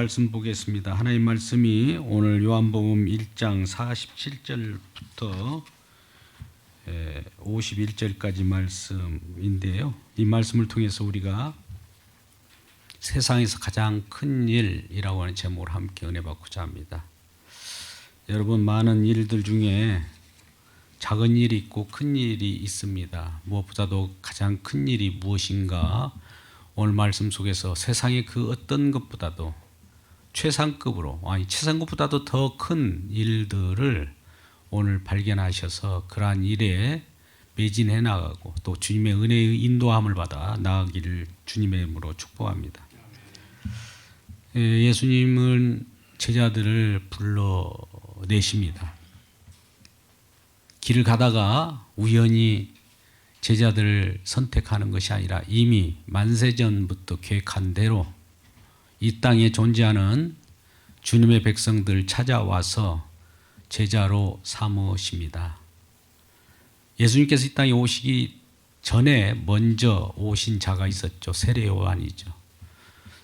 말씀 보겠습니다. 하나님 말씀이 오늘 요한복음 1장 47절부터 51절까지 말씀인데요. 이 말씀을 통해서 우리가 세상에서 가장 큰 일이라고 하는 제목을 함께 은혜 받고자 합니다. 여러분, 많은 일들 중에 작은 일이 있고 큰 일이 있습니다. 무엇보다도 가장 큰 일이 무엇인가? 오늘 말씀 속에서 세상의 그 어떤 것보다도 최상급으로, 최상급보다도 더 큰 일들을 오늘 발견하셔서 그러한 일에 매진해 나가고 또 주님의 은혜의 인도함을 받아 나아가기를 주님의 이름으로 축복합니다. 예수님은 제자들을 불러내십니다. 길을 가다가 우연히 제자들을 선택하는 것이 아니라 이미 만세전부터 계획한 대로 이 땅에 존재하는 주님의 백성들 찾아와서 제자로 삼으십니다. 예수님께서 이 땅에 오시기 전에 먼저 오신 자가 있었죠. 세례 요한이죠.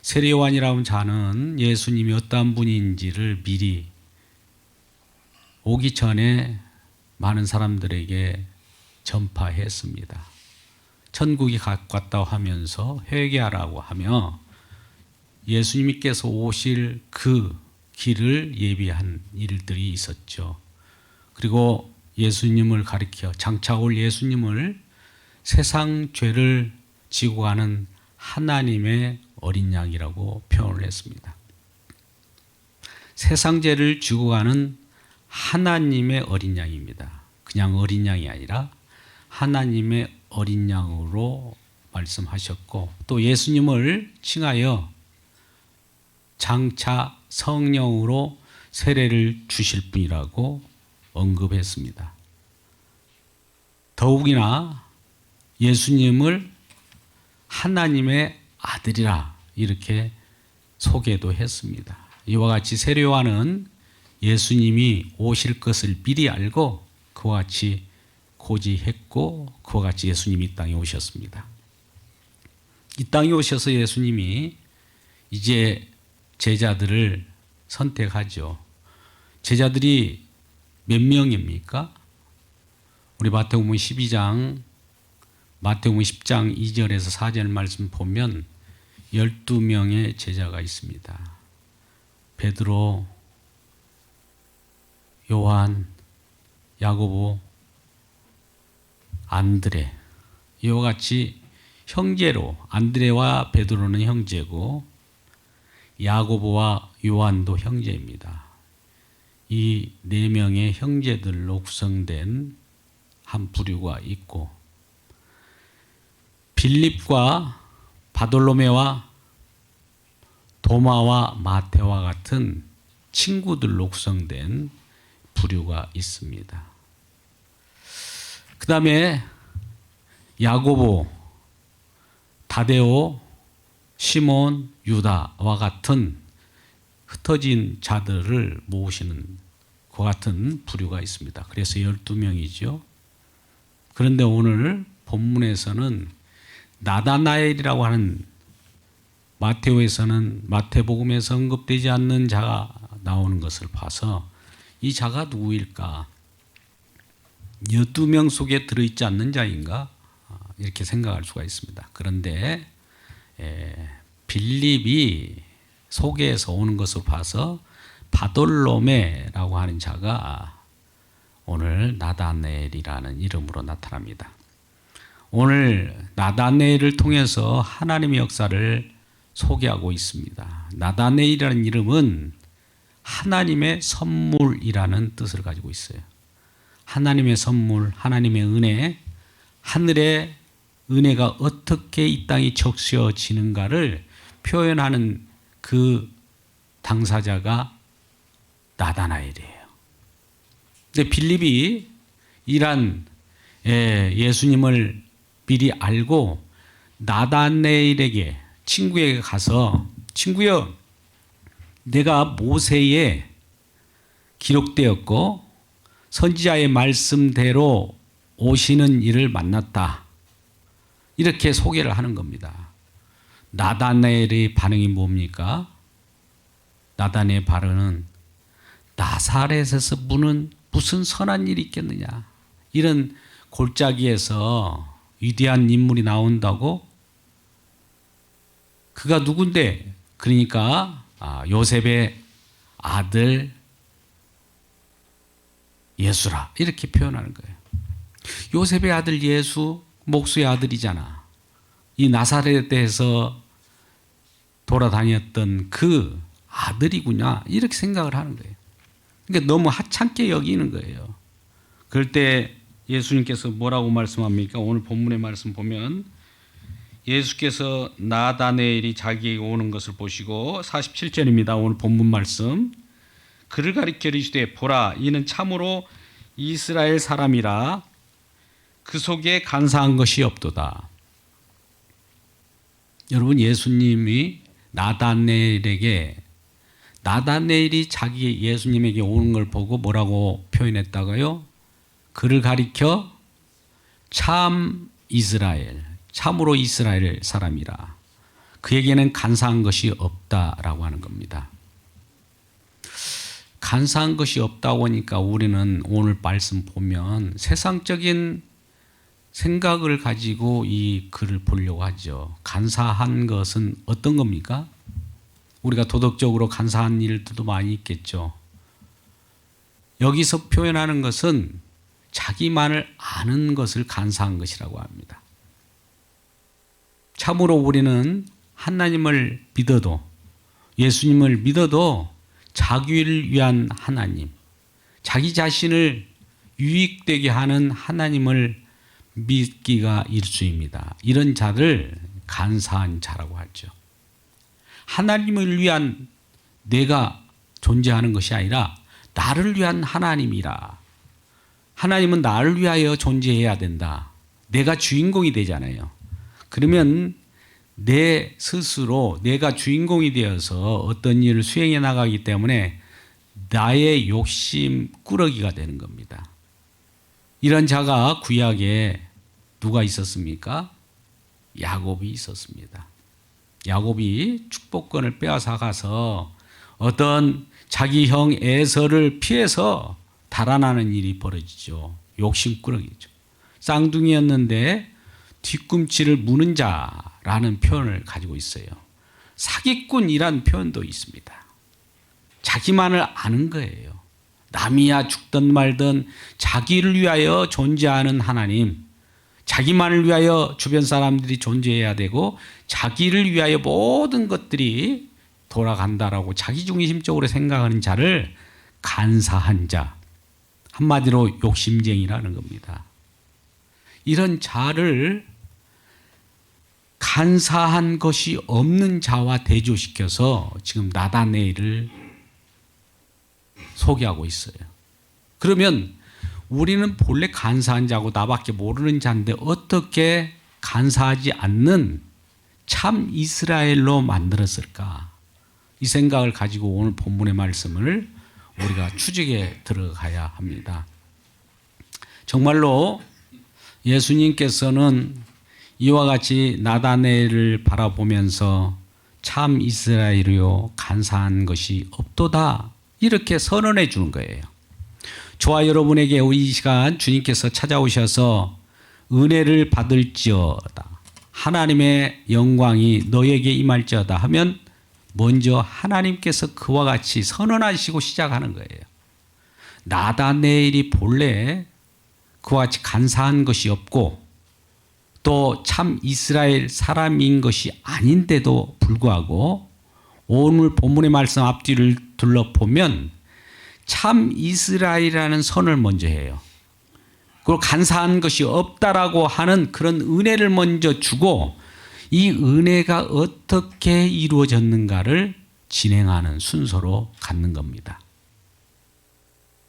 세례 요한이라는 자는 예수님이 어떠한 분인지를 미리 오기 전에 많은 사람들에게 전파했습니다. 천국이 가깝다고 하면서 회개하라고 하며 예수님께서 오실 그 길을 예비한 일들이 있었죠. 그리고 예수님을 가리켜 장차 올 예수님을 세상 죄를 지고 가는 하나님의 어린 양이라고 표현을 했습니다. 세상 죄를 지고 가는 하나님의 어린 양입니다. 그냥 어린 양이 아니라 하나님의 어린 양으로 말씀하셨고 또 예수님을 칭하여 장차 성령으로 세례를 주실 분이라고 언급했습니다. 더욱이나 예수님을 하나님의 아들이라 이렇게 소개도 했습니다. 이와 같이 세례 요한은 예수님이 오실 것을 미리 알고 그와 같이 고지했고 그와 같이 예수님이 이 땅에 오셨습니다. 이 땅에 오셔서 예수님이 이제 제자들을 선택하죠. 제자들이 몇 명입니까? 우리 마태복음 10장 2절에서 4절 말씀 보면 12명의 제자가 있습니다. 베드로, 요한, 야고보, 안드레, 이와 같이 형제로 안드레와 베드로는 형제고 야고보와 요한도 형제입니다. 이 네 명의 형제들로 구성된 한 부류가 있고 빌립과 바돌로메와 도마와 마테와 같은 친구들로 구성된 부류가 있습니다. 그 다음에 야고보, 다데오, 시몬, 유다와 같은 흩어진 자들을 모으시는 그 같은 부류가 있습니다. 그래서 12명이죠. 그런데 오늘 본문에서는 나다나엘이라고 하는 마태복음에서 언급되지 않는 자가 나오는 것을 봐서 이 자가 누구일까? 12명 속에 들어있지 않는 자인가? 이렇게 생각할 수가 있습니다. 그런데 빌립이 소개해서 오는 것을 봐서 바돌로메라고 하는 자가 오늘 나다나엘이라는 이름으로 나타납니다. 오늘 나다나엘을 통해서 하나님의 역사를 소개하고 있습니다. 나다나엘이라는 이름은 하나님의 선물이라는 뜻을 가지고 있어요. 하나님의 선물, 하나님의 은혜, 하늘의 은혜가 어떻게 이 땅에 적셔지는가를 표현하는 그 당사자가 나다나엘이에요. 근데 빌립이 이란 예수님을 미리 알고 나다나엘에게 친구에게 가서 친구여, 내가 모세에 기록되었고 선지자의 말씀대로 오시는 이를 만났다. 이렇게 소개를 하는 겁니다. 나다나엘의 반응이 뭡니까? 나단의 발언은 나사렛에서 무슨 선한 일이 있겠느냐. 이런 골짜기에서 위대한 인물이 나온다고? 그가 누군데? 그러니까 요셉의 아들 예수라 이렇게 표현하는 거예요. 요셉의 아들 예수 목수의 아들이잖아. 이 나사렛에서 돌아다녔던 그 아들이구나 이렇게 생각을 하는 거예요. 그러니까 너무 하찮게 여기는 거예요. 그럴 때 예수님께서 뭐라고 말씀합니까? 오늘 본문의 말씀 보면 예수께서 나다네엘이 자기에게 오는 것을 보시고 47절입니다. 오늘 본문 말씀. 그를 가리켜 이르시되 보라 이는 참으로 이스라엘 사람이라 그 속에 간사한 것이 없도다. 여러분 예수님이 나다네엘이 자기 예수님에게 오는 걸 보고 뭐라고 표현했다고요? 그를 가리켜 참 이스라엘, 참으로 이스라엘 사람이라. 그에게는 간사한 것이 없다라고 하는 겁니다. 간사한 것이 없다고 하니까 우리는 오늘 말씀 보면 세상적인 생각을 가지고 이 글을 보려고 하죠. 간사한 것은 어떤 겁니까? 우리가 도덕적으로 간사한 일들도 많이 있겠죠. 여기서 표현하는 것은 자기만을 아는 것을 간사한 것이라고 합니다. 참으로 우리는 하나님을 믿어도 예수님을 믿어도 자기를 위한 하나님, 자기 자신을 유익되게 하는 하나님을 믿기가 일수입니다. 이런 자를 간사한 자라고 하죠. 하나님을 위한 내가 존재하는 것이 아니라 나를 위한 하나님이라. 하나님은 나를 위하여 존재해야 된다. 내가 주인공이 되잖아요. 그러면 내 스스로 내가 주인공이 되어서 어떤 일을 수행해 나가기 때문에 나의 욕심 꾸러기가 되는 겁니다. 이런 자가 구약에 누가 있었습니까? 야곱이 있었습니다. 야곱이 축복권을 빼앗아 가서 어떤 자기 형 에서를 피해서 달아나는 일이 벌어지죠. 욕심꾸러기죠. 쌍둥이였는데 뒤꿈치를 무는 자라는 표현을 가지고 있어요. 사기꾼이란 표현도 있습니다. 자기만을 아는 거예요. 남이야 죽든 말든 자기를 위하여 존재하는 하나님, 자기만을 위하여 주변 사람들이 존재해야 되고 자기를 위하여 모든 것들이 돌아간다라고 자기중심적으로 생각하는 자를 간사한 자, 한마디로 욕심쟁이라는 겁니다. 이런 자를 간사한 것이 없는 자와 대조시켜서 지금 나다네엘을 소개하고 있어요. 그러면 우리는 본래 간사한 자고 나밖에 모르는 자인데 어떻게 간사하지 않는 참 이스라엘로 만들었을까? 이 생각을 가지고 오늘 본문의 말씀을 우리가 추적에 들어가야 합니다. 정말로 예수님께서는 이와 같이 나다네엘을 바라보면서 참 이스라엘이요 간사한 것이 없도다 이렇게 선언해 주는 거예요. 저와 여러분에게 이 시간 주님께서 찾아오셔서 은혜를 받을지어다, 하나님의 영광이 너에게 임할지어다 하면 먼저 하나님께서 그와 같이 선언하시고 시작하는 거예요. 나다네엘이 본래 그와 같이 간사한 것이 없고 또 참 이스라엘 사람인 것이 아닌데도 불구하고 오늘 본문의 말씀 앞뒤를 둘러보면 참 이스라엘이라는 선을 먼저 해요. 그리고 간사한 것이 없다라고 하는 그런 은혜를 먼저 주고 이 은혜가 어떻게 이루어졌는가를 진행하는 순서로 갖는 겁니다.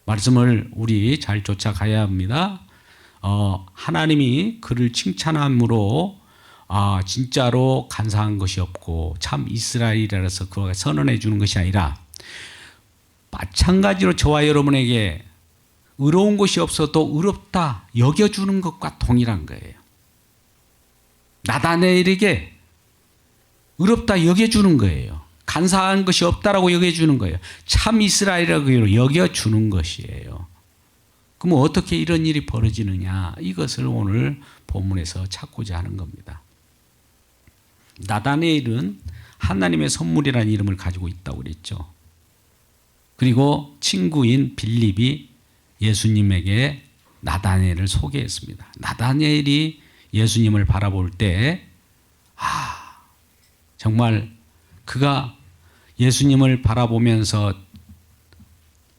말씀을 우리 잘 쫓아가야 합니다. 하나님이 그를 칭찬함으로 진짜로 간사한 것이 없고 참 이스라엘이라서 그가 선언해 주는 것이 아니라 마찬가지로 저와 여러분에게 의로운 것이 없어도 의롭다 여겨주는 것과 동일한 거예요. 나다네엘에게 의롭다 여겨주는 거예요. 간사한 것이 없다라고 여겨주는 거예요. 참 이스라엘이라고 여겨주는 것이에요. 그럼 어떻게 이런 일이 벌어지느냐? 이것을 오늘 본문에서 찾고자 하는 겁니다. 나다네엘은 하나님의 선물이라는 이름을 가지고 있다고 그랬죠. 그리고 친구인 빌립이 예수님에게 나다네엘을 소개했습니다. 나다네엘이 예수님을 바라볼 때 정말 그가 예수님을 바라보면서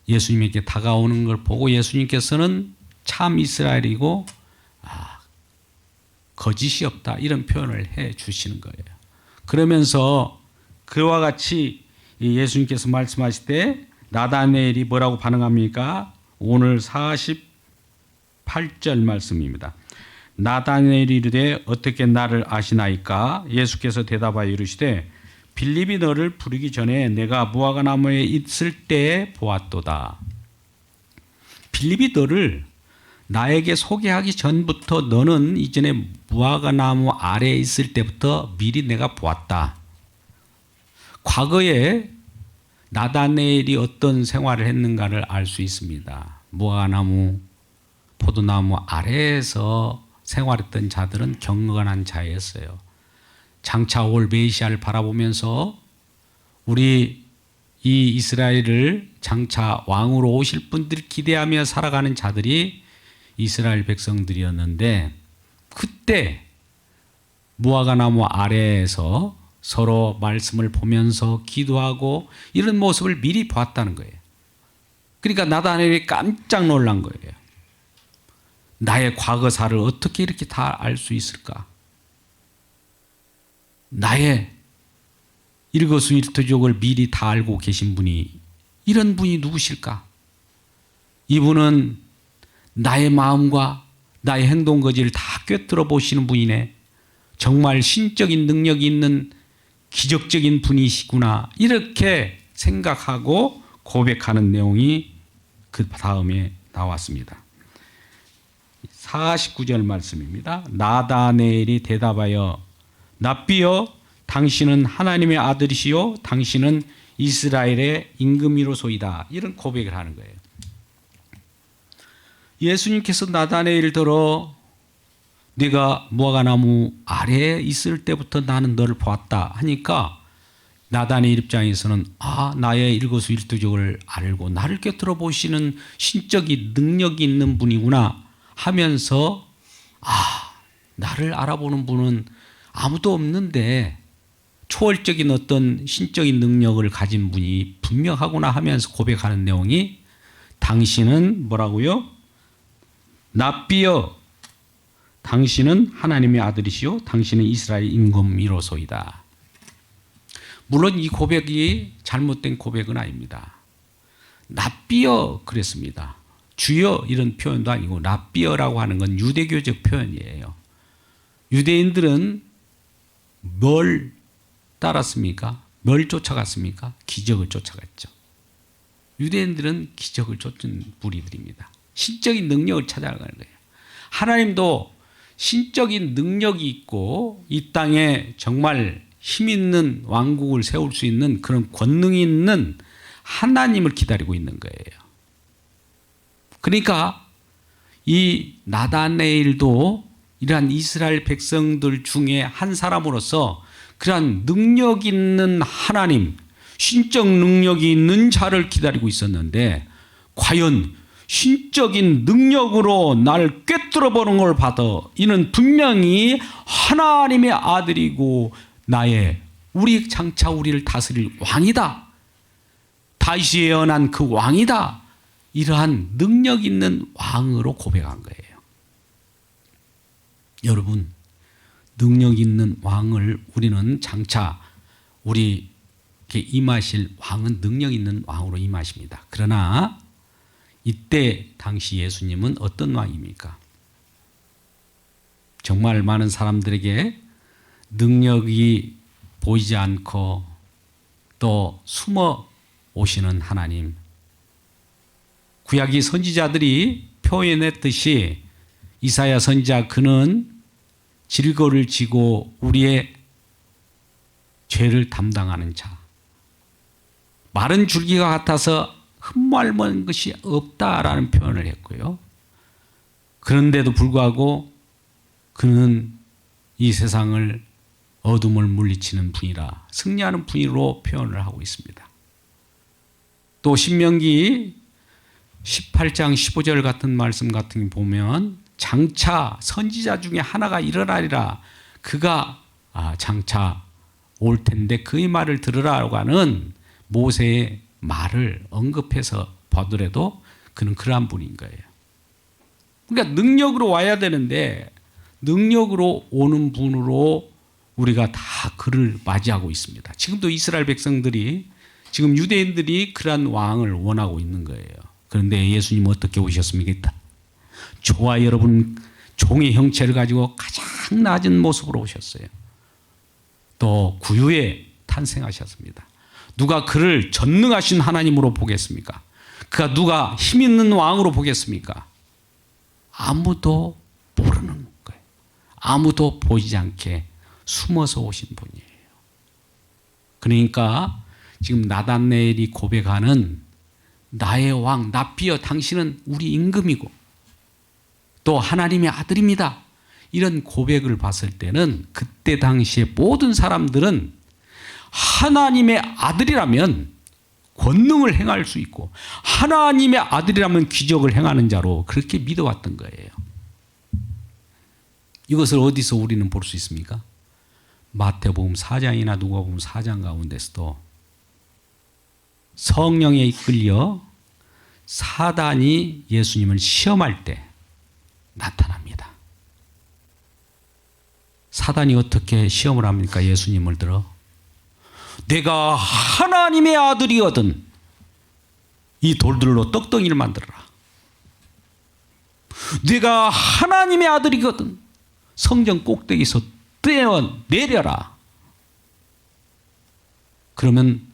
예수님에게 다가오는 걸 보고 예수님께서는 참 이스라엘이고 거짓이 없다 이런 표현을 해 주시는 거예요. 그러면서 그와 같이 예수님께서 말씀하실 때 나다네엘이 뭐라고 반응합니까? 오늘 48절 말씀입니다. 나다네엘이 이르되 어떻게 나를 아시나이까? 예수께서 대답하여 이르시되 빌립이 너를 부르기 전에 내가 무화과나무에 있을 때에 보았도다. 빌립이 너를 나에게 소개하기 전부터 너는 이전에 무화과나무 아래에 있을 때부터 미리 내가 보았다. 과거에 나다네엘이 어떤 생활을 했는가를 알 수 있습니다. 무화과나무, 포도나무 아래에서 생활했던 자들은 경건한 자였어요. 장차 올 메시아를 바라보면서 우리 이 이스라엘을 장차 왕으로 오실 분들 기대하며 살아가는 자들이 이스라엘 백성들이었는데 그때 무화과나무 아래에서 서로 말씀을 보면서 기도하고 이런 모습을 미리 봤다는 거예요. 그러니까 나다네엘이 깜짝 놀란 거예요. 나의 과거사를 어떻게 이렇게 다 알 수 있을까? 나의 일거수일투족을 미리 다 알고 계신 분이 이런 분이 누구실까? 이분은 나의 마음과 나의 행동 거지를 다 꿰뚫어 보시는 분이네. 정말 신적인 능력이 있는 기적적인 분이시구나. 이렇게 생각하고 고백하는 내용이 그 다음에 나왔습니다. 49절 말씀입니다. 나다네엘이 대답하여 랍비여 당신은 하나님의 아들이시요 당신은 이스라엘의 임금이로소이다. 이런 고백을 하는 거예요. 예수님께서 나다네엘을 들어 네가 무화과나무 아래에 있을 때부터 나는 너를 보았다 하니까 나다네엘 입장에서는 나의 일거수일투족을 알고 나를 꿰뚫어 보시는 신적인 능력이 있는 분이구나 하면서 나를 알아보는 분은 아무도 없는데 초월적인 어떤 신적인 능력을 가진 분이 분명하구나 하면서 고백하는 내용이 당신은 뭐라고요? 랍비여 당신은 하나님의 아들이시요 당신은 이스라엘 임금이로소이다. 물론 이 고백이 잘못된 고백은 아닙니다. 랍비여 그랬습니다. 주여 이런 표현도 아니고 랍비여라고 하는 건 유대교적 표현이에요. 유대인들은 뭘 따랐습니까? 뭘 쫓아갔습니까? 기적을 쫓아갔죠. 유대인들은 기적을 쫓은 무리들입니다. 신적인 능력을 찾아가는 거예요. 하나님도 신적인 능력이 있고 이 땅에 정말 힘 있는 왕국을 세울 수 있는 그런 권능이 있는 하나님을 기다리고 있는 거예요. 그러니까 이 나다네엘도 이러한 이스라엘 백성들 중에 한 사람으로서 그러한 능력 있는 하나님, 신적 능력이 있는 자를 기다리고 있었는데 과연 신적인 능력으로 나를 꿰뚫어 보는 걸 받아 이는 분명히 하나님의 아들이고 우리 장차 우리를 다스릴 왕이다. 다윗이 예언한 그 왕이다. 이러한 능력 있는 왕으로 고백한 거예요. 여러분, 능력 있는 왕을 우리는 장차 우리에게 임하실 왕은 능력 있는 왕으로 임하십니다. 그러나 이때 당시 예수님은 어떤 왕입니까? 정말 많은 사람들에게 능력이 보이지 않고 또 숨어 오시는 하나님. 구약의 선지자들이 표현했듯이 이사야 선지자 그는 질거를 지고 우리의 죄를 담당하는 자. 마른 줄기가 같아서 흠말먹은 것이 없다라는 표현을 했고요. 그런데도 불구하고 그는 이 세상을 어둠을 물리치는 분이라 승리하는 분으로 표현을 하고 있습니다. 또 신명기 18장 15절 같은 말씀 같은 거 보면 장차 선지자 중에 하나가 일어나리라. 그가 장차 올 텐데 그의 말을 들으라고 하는 모세의 말을 언급해서 보더라도 그는 그러한 분인 거예요. 그러니까 능력으로 와야 되는데 능력으로 오는 분으로 우리가 다 그를 맞이하고 있습니다. 지금도 이스라엘 백성들이 지금 유대인들이 그러한 왕을 원하고 있는 거예요. 그런데 예수님은 어떻게 오셨습니까? 저와 여러분 종의 형체를 가지고 가장 낮은 모습으로 오셨어요. 또 구유에 탄생하셨습니다. 누가 그를 전능하신 하나님으로 보겠습니까? 그가 누가 힘 있는 왕으로 보겠습니까? 아무도 모르는 거예요. 아무도 보이지 않게 숨어서 오신 분이에요. 그러니까 지금 나단네엘이 고백하는 나의 왕 납비여 당신은 우리 임금이고 또 하나님의 아들입니다. 이런 고백을 봤을 때는 그때 당시에 모든 사람들은 하나님의 아들이라면 권능을 행할 수 있고 하나님의 아들이라면 기적을 행하는 자로 그렇게 믿어왔던 거예요. 이것을 어디서 우리는 볼 수 있습니까? 마태복음 4장이나 누가복음 4장 가운데서도 성령에 이끌려 사단이 예수님을 시험할 때 나타납니다. 사단이 어떻게 시험을 합니까? 예수님을 들어 내가 하나님의 아들이거든 이 돌들로 떡덩이를 만들어라. 내가 하나님의 아들이거든 성전 꼭대기에서 떼어내려라. 그러면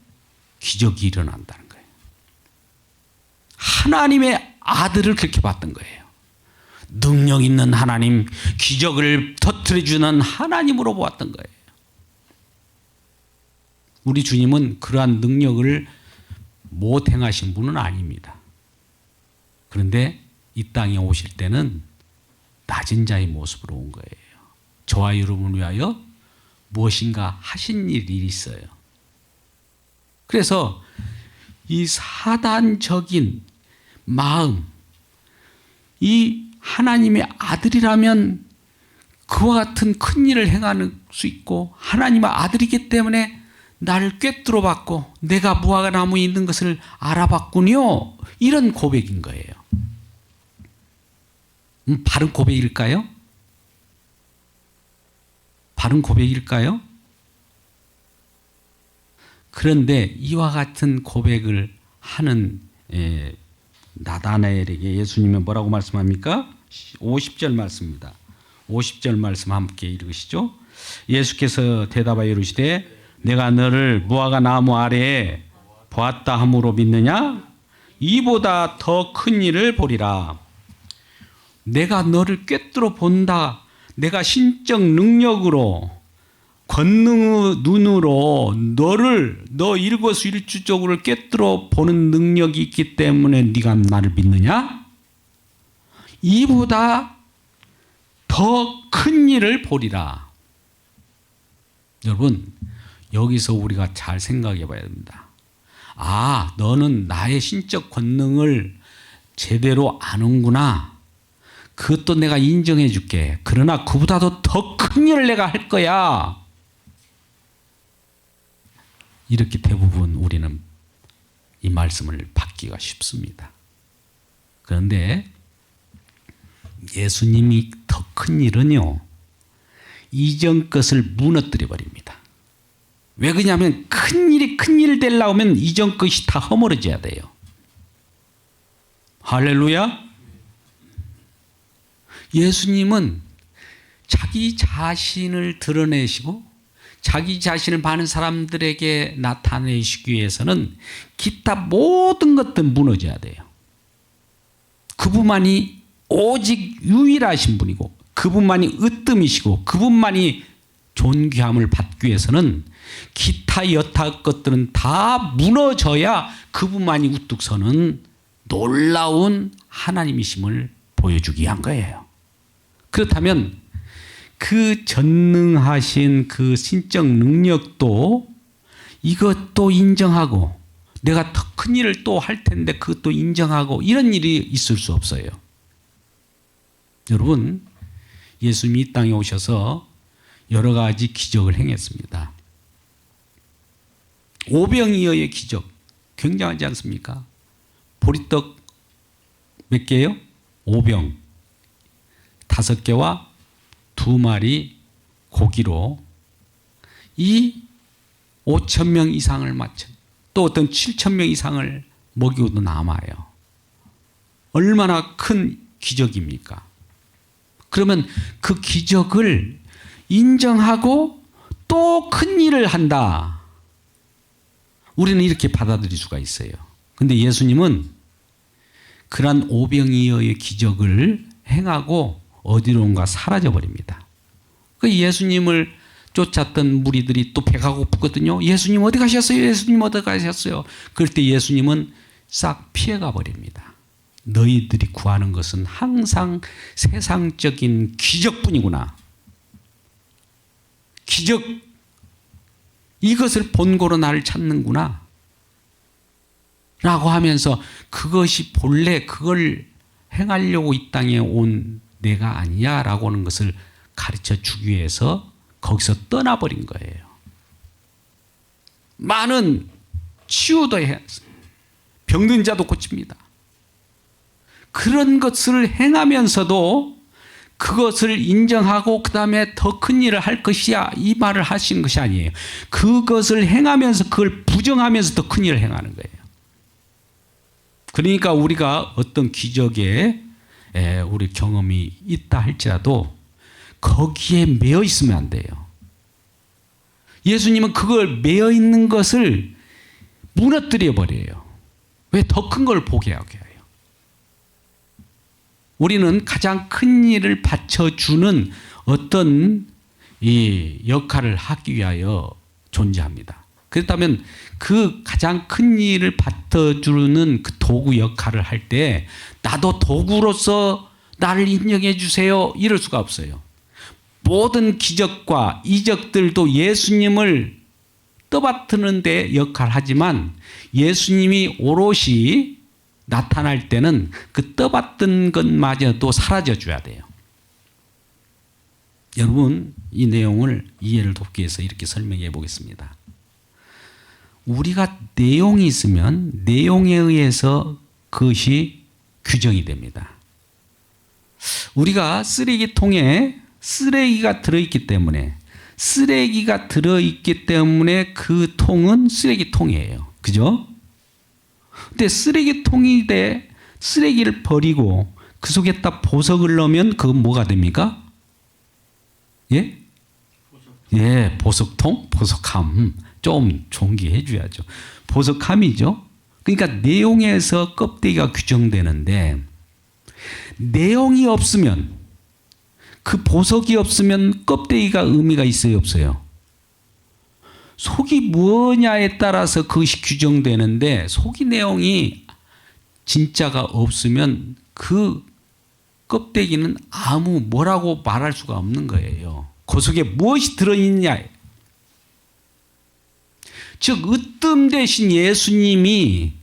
기적이 일어난다는 거예요. 하나님의 아들을 그렇게 봤던 거예요. 능력 있는 하나님, 기적을 터뜨려주는 하나님으로 보았던 거예요. 우리 주님은 그러한 능력을 못 행하신 분은 아닙니다. 그런데 이 땅에 오실 때는 낮은 자의 모습으로 온 거예요. 저와 여러분을 위하여 무엇인가 하신 일이 있어요. 그래서 이 사단적인 마음, 이 하나님의 아들이라면 그와 같은 큰 일을 행할 수 있고 하나님의 아들이기 때문에 나를 꿰뚫어 봤고 내가 무화과나무에 있는 것을 알아봤군요. 이런 고백인 거예요. 바른 고백일까요? 바른 고백일까요? 그런데 이와 같은 고백을 하는 나다나엘에게 예수님은 뭐라고 말씀합니까? 50절 말씀입니다. 50절 말씀 함께 읽으시죠. 예수께서 대답하여 이르시되 내가 너를 무화과 나무 아래에 보았다 함으로 믿느냐? 이보다 더 큰 일을 보리라. 내가 너를 꿰뚫어 본다. 내가 신적 능력으로 권능의 눈으로 너 일거수일투족을 꿰뚫어 보는 능력이 있기 때문에 네가 나를 믿느냐? 이보다 더 큰 일을 보리라. 여러분 여기서 우리가 잘 생각해 봐야 됩니다. 너는 나의 신적 권능을 제대로 아는구나. 그것도 내가 인정해 줄게. 그러나 그보다도 더 큰 일을 내가 할 거야. 이렇게 대부분 우리는 이 말씀을 받기가 쉽습니다. 그런데 예수님이 더 큰 일은요, 이전 것을 무너뜨려 버립니다. 왜 그러냐면 큰 일 되려고 하면 이전 것이 다 허물어져야 돼요. 할렐루야. 예수님은 자기 자신을 드러내시고 자기 자신을 많은 사람들에게 나타내시기 위해서는 기타 모든 것들 무너져야 돼요. 그분만이 오직 유일하신 분이고 그분만이 으뜸이시고 그분만이 존귀함을 받기 위해서는 기타 여타 것들은 다 무너져야 그분만이 우뚝 서는 놀라운 하나님이심을 보여주기 위한 거예요. 그렇다면 그 전능하신 그 신적 능력도 이것도 인정하고 내가 더 큰 일을 또 할 텐데 그것도 인정하고 이런 일이 있을 수 없어요. 여러분, 예수님이 이 땅에 오셔서 여러 가지 기적을 행했습니다. 오병이어의 기적 굉장하지 않습니까? 보리떡 몇 개예요? 5병 5개와 2마리 고기로 이 5,000명 이상을 맞춰 또 어떤 7,000명 이상을 먹이고도 남아요. 얼마나 큰 기적입니까? 그러면 그 기적을 인정하고 또 큰 일을 한다. 우리는 이렇게 받아들일 수가 있어요. 근데 예수님은 그러한 오병이어의 기적을 행하고 어디론가 사라져 버립니다. 그 예수님을 쫓았던 무리들이 또 배가 고프거든요. 예수님 어디 가셨어요? 예수님 어디 가셨어요? 그럴 때 예수님은 싹 피해가 버립니다. 너희들이 구하는 것은 항상 세상적인 기적뿐이구나. 기적, 이것을 본고로 나를 찾는구나 라고 하면서 그것이 본래 그걸 행하려고 이 땅에 온 내가 아니야 라고 하는 것을 가르쳐 주기 위해서 거기서 떠나버린 거예요. 많은 치유도 해, 병든 자도 고칩니다. 그런 것을 행하면서도 그것을 인정하고 그 다음에 더 큰 일을 할 것이야 이 말을 하시는 것이 아니에요. 그것을 행하면서 그걸 부정하면서 더 큰 일을 행하는 거예요. 그러니까 우리가 어떤 기적에 우리 경험이 있다 할지라도 거기에 매여 있으면 안 돼요. 예수님은 그걸 매여 있는 것을 무너뜨려 버려요. 왜? 더 큰 걸 보게 하게 해요. 우리는 가장 큰 일을 받쳐주는 어떤 이 역할을 하기 위하여 존재합니다. 그렇다면 그 가장 큰 일을 받쳐주는 그 도구 역할을 할 때 나도 도구로서 나를 인정해 주세요 이럴 수가 없어요. 모든 기적과 이적들도 예수님을 떠받드는 데 역할하지만 예수님이 오롯이 나타날 때는 그 떠받든 것마저도 사라져줘야 돼요. 여러분, 이 내용을 이해를 돕기 위해서 이렇게 설명해 보겠습니다. 우리가 내용이 있으면 내용에 의해서 그것이 규정이 됩니다. 우리가 쓰레기통에 쓰레기가 들어있기 때문에 그 통은 쓰레기통이에요. 그죠? 근데 쓰레기통이 돼 쓰레기를 버리고 그 속에다 보석을 넣으면 그건 뭐가 됩니까? 예? 예, 보석통? 보석함. 좀 존귀해 줘야죠. 보석함이죠. 그러니까 내용에서 껍데기가 규정되는데 내용이 없으면 그 보석이 없으면 껍데기가 의미가 있어요, 없어요? 속이 뭐냐에 따라서 그것이 규정되는데 속이 내용이 진짜가 없으면 그 껍데기는 아무 뭐라고 말할 수가 없는 거예요. 그 속에 무엇이 들어있냐. 즉 으뜸 대신 예수님이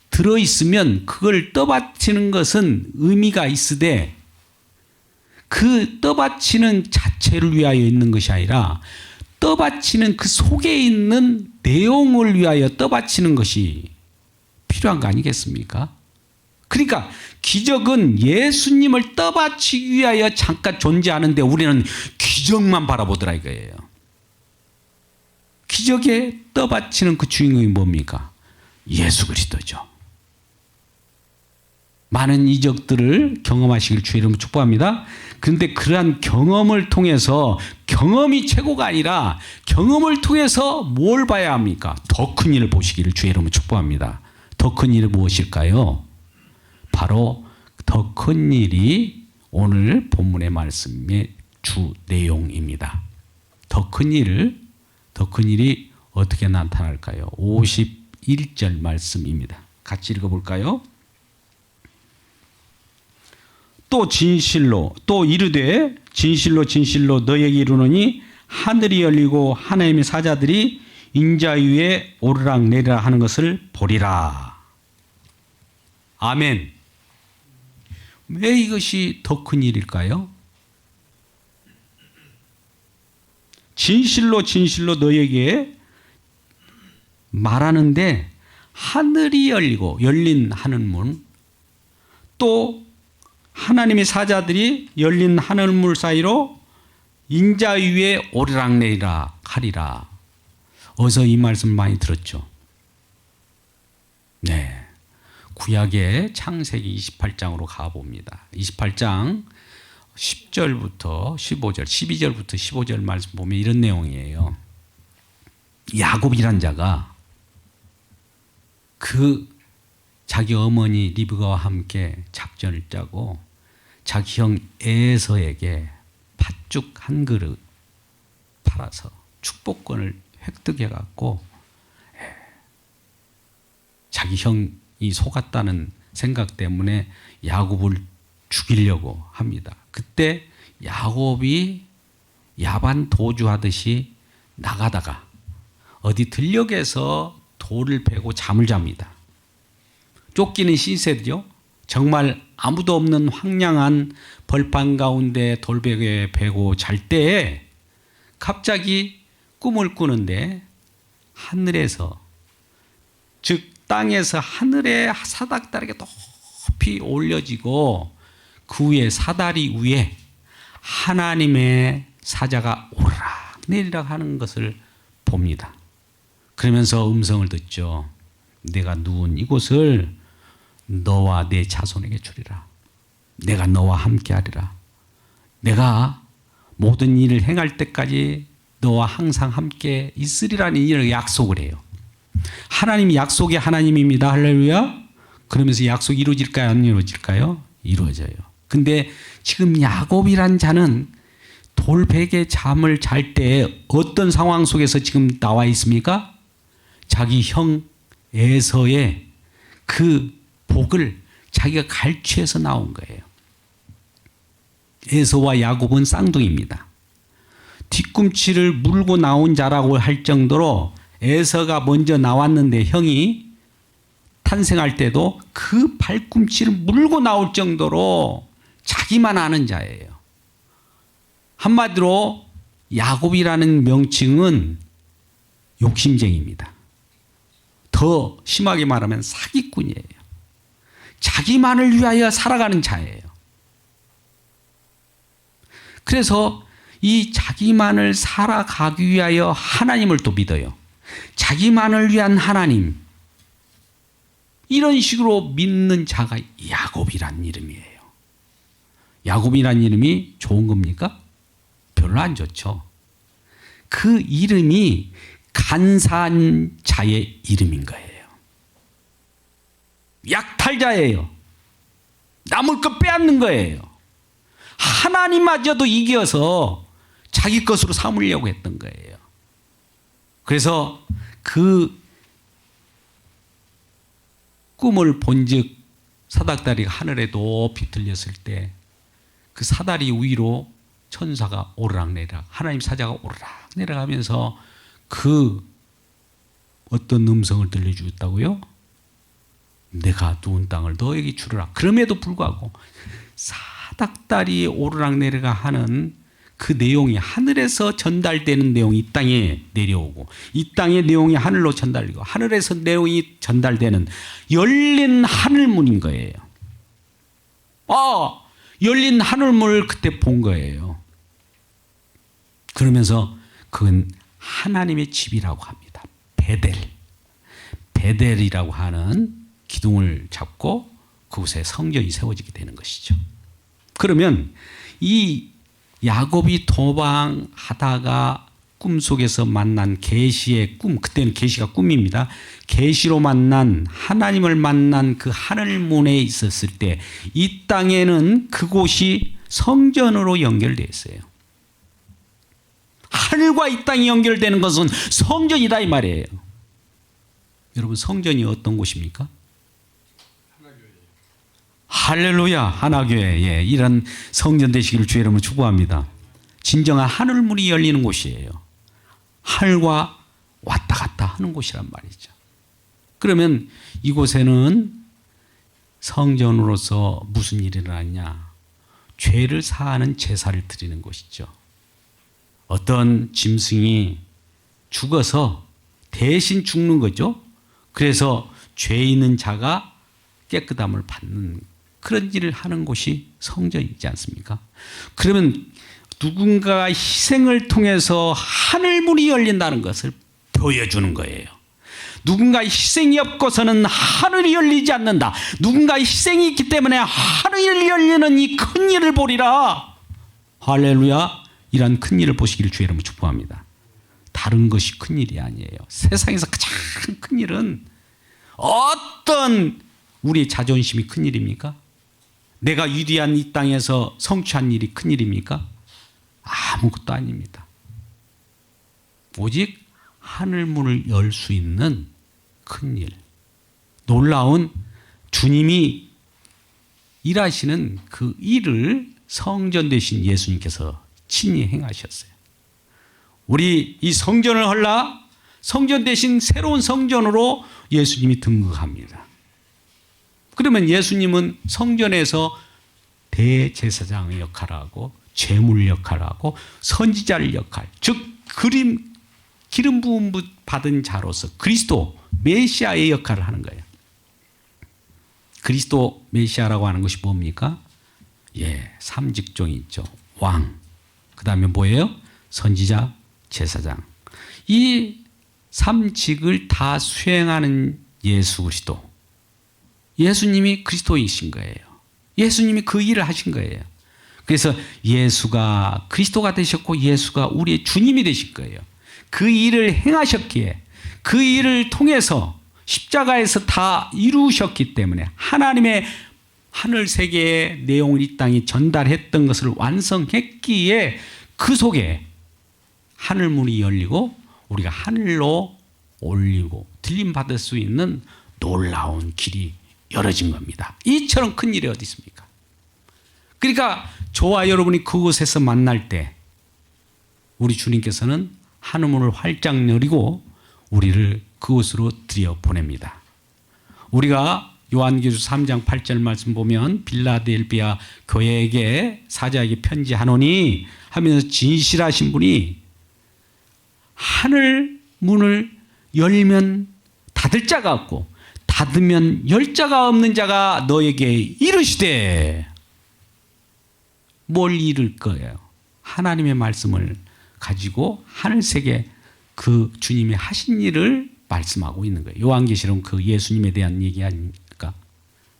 들어있으면 그걸 떠받치는 것은 의미가 있으되 그 떠받치는 자체를 위하여 있는 것이 아니라 떠받치는 그 속에 있는 내용을 위하여 떠받치는 것이 필요한 거 아니겠습니까? 그러니까 기적은 예수님을 떠받치기 위하여 잠깐 존재하는데 우리는 기적만 바라보더라 이거예요. 기적에 떠받치는 그 주인공이 뭡니까? 예수 그리스도죠. 많은 이적들을 경험하시길 주의 이름으로 축복합니다. 그런데 그러한 경험을 통해서 경험이 최고가 아니라 경험을 통해서 뭘 봐야 합니까? 더 큰 일을 보시기를 주의 이름으로 축복합니다. 더 큰 일은 무엇일까요? 바로 더 큰 일이 오늘 본문의 말씀의 주 내용입니다. 더 더 큰 일, 더 큰 일이 어떻게 나타날까요? 51절 말씀입니다. 같이 읽어볼까요? 또 진실로 또 이르되 진실로 진실로 너에게 이르노니 하늘이 열리고 하나님의 사자들이 인자 위에 오르락내리락 하는 것을 보리라. 아멘. 왜 이것이 더 큰 일일까요? 진실로 진실로 너에게 말하는데 하늘이 열리고 열린 하늘문, 또 하나님의 사자들이 열린 하늘문 사이로 인자 위에 오르락내리락 하리라. 어서 이 말씀 많이 들었죠? 네. 구약의 창세기 28장으로 가봅니다. 28장 10절부터 15절, 12절부터 15절 말씀 보면 이런 내용이에요. 야곱이란 자가 그 자기 어머니 리브가와 함께 작전을 짜고 자기 형 에서에게 팥죽 한 그릇 팔아서 축복권을 획득해 갖고 자기 형이 속았다는 생각 때문에 야곱을 죽이려고 합니다. 그때 야곱이 야반 도주하듯이 나가다가 어디 들녘에서 돌을 베고 잠을 잡니다. 쫓기는 신세들이요. 정말 아무도 없는 황량한 벌판 가운데 돌베개 베고 잘 때에 갑자기 꿈을 꾸는데 하늘에서, 즉 땅에서 하늘에 사닥다리가 높이 올려지고 그 위에 사다리 위에 하나님의 사자가 오르락 내리락 하는 것을 봅니다. 그러면서 음성을 듣죠. 내가 누운 이곳을 너와 내 자손에게 주리라. 내가 너와 함께 하리라. 내가 모든 일을 행할 때까지 너와 항상 함께 있으리라는 이런 약속을 해요. 하나님이 약속의 하나님입니다. 할렐루야. 그러면서 약속이 이루어질까요? 안 이루어질까요? 이루어져요. 근데 지금 야곱이란 자는 돌베개 잠을 잘 때 어떤 상황 속에서 지금 나와 있습니까? 자기 형 에서의 그 복을 자기가 갈취해서 나온 거예요. 에서와 야곱은 쌍둥이입니다. 뒤꿈치를 물고 나온 자라고 할 정도로 에서가 먼저 나왔는데 형이 탄생할 때도 그 발꿈치를 물고 나올 정도로 자기만 아는 자예요. 한마디로 야곱이라는 명칭은 욕심쟁이입니다. 더 심하게 말하면 사기꾼이에요. 자기만을 위하여 살아가는 자예요. 그래서 이 자기만을 살아가기 위하여 하나님을 또 믿어요. 자기만을 위한 하나님, 이런 식으로 믿는 자가 야곱이란 이름이에요. 야곱이란 이름이 좋은 겁니까? 별로 안 좋죠. 그 이름이 간사한 자의 이름인 거예요. 약탈자예요. 남을 것 빼앗는 거예요. 하나님마저도 이겨서 자기 것으로 삼으려고 했던 거예요. 그래서 그 꿈을 본즉 사닥다리가 하늘에 높이 들렸을 때 그 사다리 위로 천사가 오르락내리락, 하나님 사자가 오르락내리락 하면서 그 어떤 음성을 들려주었다고요? 내가 누운 땅을 너에게 주리라. 그럼에도 불구하고 사닥다리에 오르락내리락 하는 그 내용이 하늘에서 전달되는 내용이 이 땅에 내려오고, 이 땅의 내용이 하늘로 전달되고, 하늘에서 내용이 전달되는 열린 하늘문인 거예요. 열린 하늘문을 그때 본 거예요. 그러면서 그건 하나님의 집이라고 합니다. 베델이라고 하는 기둥을 잡고 그곳에 성전이 세워지게 되는 것이죠. 그러면 이 야곱이 도망하다가 꿈속에서 만난 계시의 꿈, 그때는 계시가 꿈입니다. 계시로 만난, 하나님을 만난 그 하늘문에 있었을 때 이 땅에는 그곳이 성전으로 연결되어 있어요. 하늘과 이 땅이 연결되는 것은 성전이다 이 말이에요. 여러분, 성전이 어떤 곳입니까? 할렐루야, 하나교회. 예, 이런 성전 되시기를 주의 이름으로 축복합니다. 진정한 하늘문이 열리는 곳이에요. 하늘과 왔다 갔다 하는 곳이란 말이죠. 그러면 이곳에는 성전으로서 무슨 일이 일어났냐? 죄를 사하는 제사를 드리는 곳이죠. 어떤 짐승이 죽어서 대신 죽는 거죠. 그래서 죄 있는 자가 깨끗함을 받는 그런 일을 하는 곳이 성전이지 않습니까? 그러면 누군가의 희생을 통해서 하늘문이 열린다는 것을 보여주는 거예요. 누군가의 희생이 없고서는 하늘이 열리지 않는다. 누군가의 희생이 있기 때문에 하늘이 열리는 이 큰 일을 보리라. 할렐루야. 이런 큰 일을 보시기를 주의 이름으로 축복합니다. 다른 것이 큰 일이 아니에요. 세상에서 가장 큰 일은 어떤 우리의 자존심이 큰 일입니까? 내가 위대한 이 땅에서 성취한 일이 큰 일입니까? 아무것도 아닙니다. 오직 하늘문을 열 수 있는 큰 일, 놀라운 주님이 일하시는 그 일을 성전 되신 예수님께서 친히 행하셨어요. 우리 이 성전을 헐라 성전 대신 새로운 성전으로 예수님이 등극합니다. 그러면 예수님은 성전에서 대제사장의 역할을 하고 제물 역할을 하고 선지자의 역할, 즉 기름 부음 받은 자로서 그리스도 메시아의 역할을 하는 거예요. 그리스도 메시아라고 하는 것이 뭡니까? 예, 삼직종이 있죠. 왕, 그 다음에 뭐예요? 선지자, 제사장. 이 삼직을 다 수행하는 예수 그리스도. 예수님이 그리스도이신 거예요. 예수님이 그 일을 하신 거예요. 그래서 예수가 그리스도가 되셨고 예수가 우리의 주님이 되신 거예요. 그 일을 행하셨기에 그 일을 통해서 십자가에서 다 이루셨기 때문에 하나님의 하늘 세계의 내용을 이 땅에 전달했던 것을 완성했기에 그 속에 하늘문이 열리고 우리가 하늘로 올리고 들림받을 수 있는 놀라운 길이 열어진 겁니다. 이처럼 큰 일이 어디 있습니까? 그러니까 저와 여러분이 그곳에서 만날 때 우리 주님께서는 하늘문을 활짝 열고 우리를 그곳으로 들여보냅니다. 우리가 요한계시록 3장 8절 말씀 보면 빌라델비아 교회에게 사자에게 편지하노니 하면서 진실하신 분이 하늘 문을 열면 닫을 자가 없고 닫으면 열 자가 없는 자가 너에게 이르시되 뭘 이룰 거예요? 하나님의 말씀을 가지고 하늘세계 그 주님이 하신 일을 말씀하고 있는 거예요. 요한계시록은 그 예수님에 대한 얘기 아닙니까?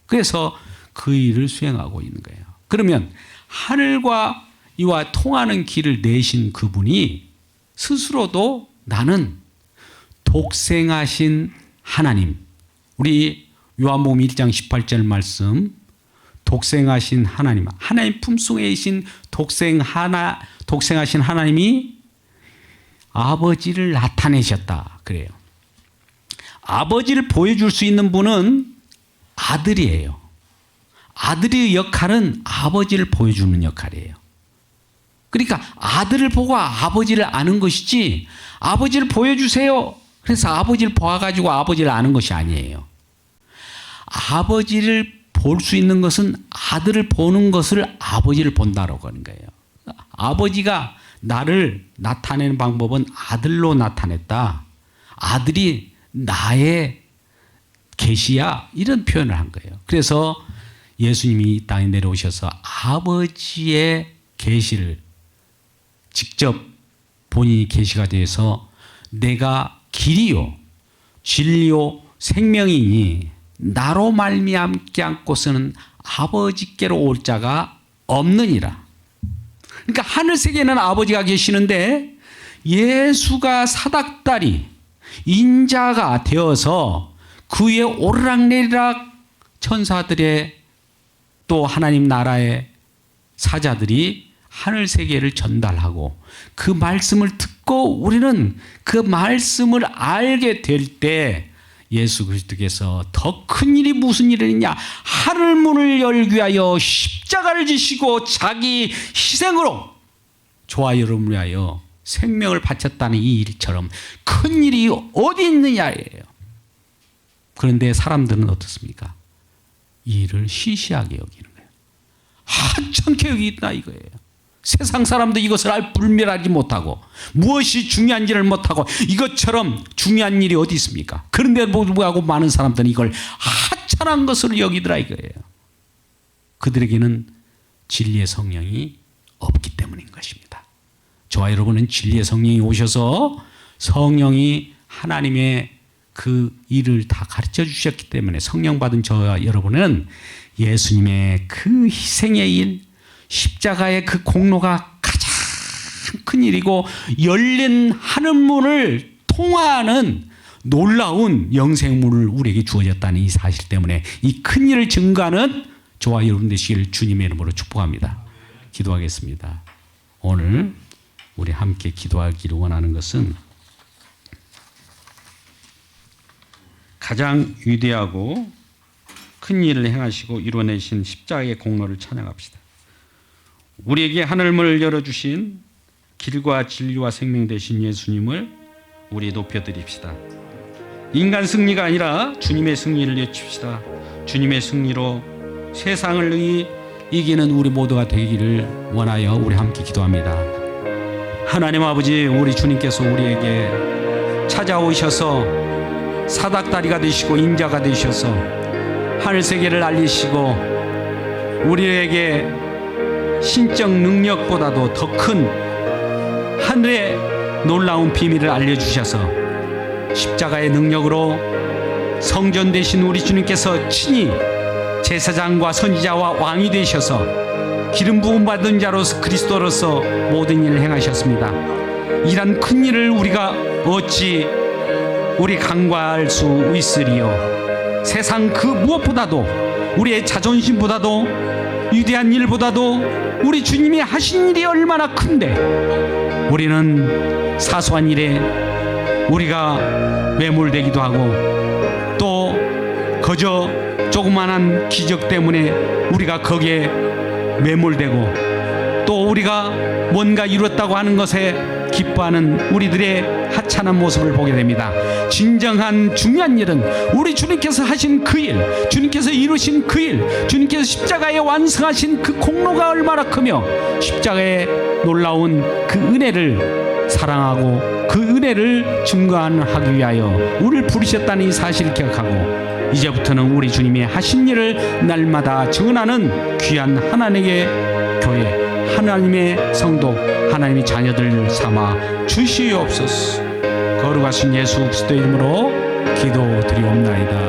그래서 그 일을 수행하고 있는 거예요. 그러면 하늘과 이와 통하는 길을 내신 그분이 스스로도 나는 독생하신 하나님, 우리 요한복음 1장 18절 말씀, 독생하신 하나님, 하나님 품속에 계신 독생하신 하나님이 아버지를 나타내셨다 그래요. 아버지를 보여줄 수 있는 분은 아들이에요. 아들의 역할은 아버지를 보여주는 역할이에요. 그러니까 아들을 보고 아버지를 아는 것이지 아버지를 보여주세요. 그래서 아버지를 보아가지고 아버지를 아는 것이 아니에요. 아버지를 볼 수 있는 것은 아들을 보는 것을 아버지를 본다라고 하는 거예요. 아버지가 나를 나타내는 방법은 아들로 나타냈다. 아들이 나의 계시야. 이런 표현을 한 거예요. 그래서 예수님이 이 땅에 내려오셔서 아버지의 계시를 직접 본인이 계시가 돼서 내가 길이요 진리요 생명이니 나로 말미암지 않고서는 아버지께로 올 자가 없느니라. 그러니까 하늘세계에는 아버지가 계시는데 예수가 사닥다리 인자가 되어서 그 위에 오르락내리락 천사들의 또 하나님 나라의 사자들이 하늘 세계를 전달하고 그 말씀을 듣고 우리는 그 말씀을 알게 될 때 예수 그리스도께서 더 큰 일이 무슨 일이냐, 하늘 문을 열기 위하여 십자가를 지시고 자기 희생으로 저와 여러분을 위하여 생명을 바쳤다는 이 일처럼 큰 일이 어디 있느냐예요. 그런데 사람들은 어떻습니까? 이 일을 시시하게 여기는 거예요. 하찮게 여기다 이거예요. 세상 사람도 이것을 불멸하지 못하고 무엇이 중요한지를 못하고 이것처럼 중요한 일이 어디 있습니까? 그런데 불구하고 많은 사람들은 이걸 하찮은 것으로 여기더라 이거예요. 그들에게는 진리의 성령이 없기 때문인 것입니다. 저와 여러분은 진리의 성령이 오셔서 성령이 하나님의 그 일을 다 가르쳐 주셨기 때문에 성령 받은 저와 여러분은 예수님의 그 희생의 일, 십자가의 그 공로가 가장 큰 일이고 열린 하늘문을 통하는 놀라운 영생문을 우리에게 주어졌다는 이 사실 때문에 이 큰 일을 증거하는 저와 여러분 되시길 주님의 이름으로 축복합니다. 기도하겠습니다. 오늘 우리 함께 기도하기를 원하는 것은 가장 위대하고 큰 일을 행하시고 이뤄내신 십자가의 공로를 찬양합시다. 우리에게 하늘문을 열어주신 길과 진리와 생명 되신 예수님을 우리 높여드립시다. 인간 승리가 아니라 주님의 승리를 외칩시다. 주님의 승리로 세상을 이기는 우리 모두가 되기를 원하여 우리 함께 기도합니다. 하나님 아버지, 우리 주님께서 우리에게 찾아오셔서 사닥다리가 되시고 인자가 되셔서 하늘세계를 알리시고 우리에게 신적 능력보다도 더 큰 하늘의 놀라운 비밀을 알려주셔서 십자가의 능력으로 성전 되신 우리 주님께서 친히 제사장과 선지자와 왕이 되셔서 기름 부음 받은 자로서 그리스도로서 모든 일을 행하셨습니다. 이런 큰 일을 우리가 어찌 우리 간과할 수 있으리요. 세상 그 무엇보다도 우리의 자존심보다도 위대한 일보다도 우리 주님이 하신 일이 얼마나 큰데 우리는 사소한 일에 우리가 매몰되기도 하고 또 그저 조그만한 기적 때문에 우리가 거기에 매몰되고 또 우리가 뭔가 이뤘다고 하는 것에 기뻐하는 우리들의 하찮은 모습을 보게 됩니다. 진정한 중요한 일은 우리 주님께서 하신 그 일, 주님께서 이루신 그 일, 주님께서 십자가에 완성하신 그 공로가 얼마나 크며 십자가의 놀라운 그 은혜를 사랑하고 그 은혜를 증거하기 위하여 우리를 부르셨다는 이 사실을 기억하고 이제부터는 우리 주님이 하신 일을 날마다 증언하는 귀한 하나님의 교회, 하나님의 성도, 하나님의 자녀들 삼아 주시옵소서. 거룩하신 예수 그리스도 이름으로 기도드리옵나이다.